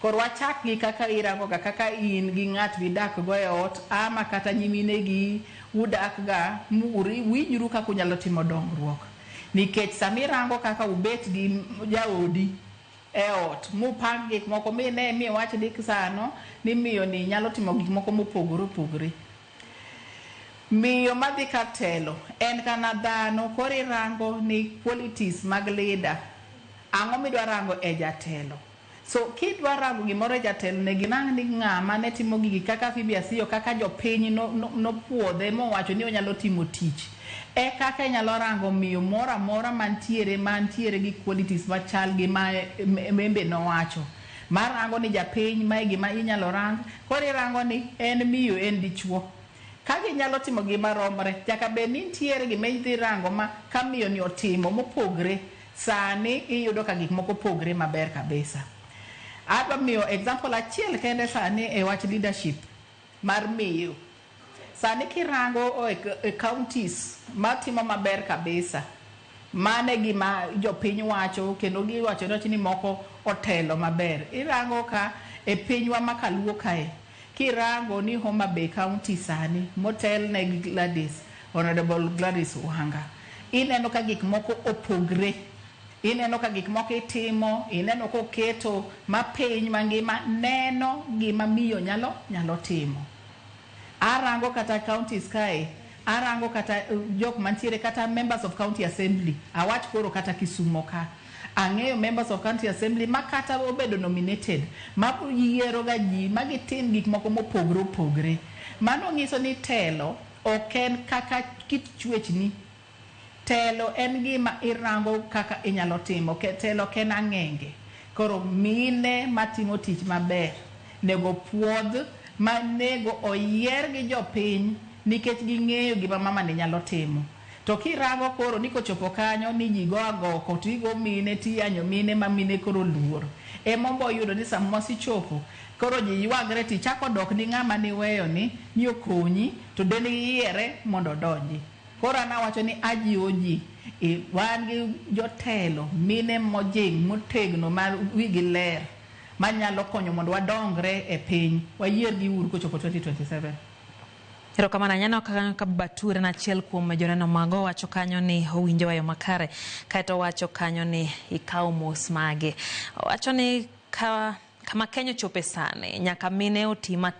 Kor wachak gi kaka irango ga kaka in gi ng'at vidak go e ot ama kata nyimine gi udak ga muri winjuru kaka unyalo timo dongruok. Nikech samirango kaka ubet gi jaodi e ot mupang gik moko mine mi wach dik sano ni miyo ni nyalo timo gik moko mopogore opogore. Miyo madhi ka telo en kana dhano koro irango ni qualities mag leader ang'o midwa rango e jatelo. So kidwa rango gimoro e jatelo ne ginang' ni ng'ama ne timo gigi kaka Phoebe Asiyo kaka jopiny no puodhe mowacho ni onyalo timo tich. E kaka inyalo rango miyo moro amora mantiere gi qualities machal gi ma membe nowacho. Marango ni japiny ma gima inyalo rang koro irango ni en miyo en dichuo. Ka ginyalo timo gima romre nyaka bed ni nitiere gima idhi rango ma ka miyo ni otimo mopogre sani iyudo ka gik moko pogre maber kabisa. Adwa miyo example achiel kende sani e wach leadership mar miyo. Sani kirango e counties matimo maber kabisa mane gima jopiny wacho kendo giwacho ni moko otelo maber. Irango ka e pinywa makaluo kae kirango ni Homa Bay County sani motel ne Gladys, Honorable Gladys Wanga. Ineno ka gik moko opogre. Ineno ka gik moko itimo, ineno koketo mapiny mangima neno gima miyo nyalo timo. Arango kata counties kae, arango kata jok mantiere kata members of county assembly. Awach koro kata Kisumo ka. Ang'eyo members of county assembly makata obedo nominated ma yiero ga ji magitim gik moko mopogre opogre. Mano nyiso ni telo oken kaka kit chwechni. Telo en gima irango kaka inyalo timo. Telo ken ang'enge. Koro mine matimo tich maber nego puodh manego oyier gi jopiny nikech ging'eyo gima mama ni nyalo timo. To kirango koro ni kochopo kanyo ni ji go agoko tigo mine tiyanyo mine ma mine koro luor. Mombo yudo ni sama sichopo koro ji ywagre ti chako dok ni ng'ama ni weyo ni okonyi to deni yiere mondo donji. Koro anawacho ni ajiwo ji wan gi jotelo mine mojing motegno mar wigi ler manyalo konyo mondo wadongre e piny wayier gi uru kochopo 2027. Erokamano anyano kaka Bature na achiel kuom joneno mago wacho kanyo ni owinjo wayo makare kaeto wacho kanyo ni ikaw mos mage. Wacho ni kama Kenya chope sane nyaka mine oti matek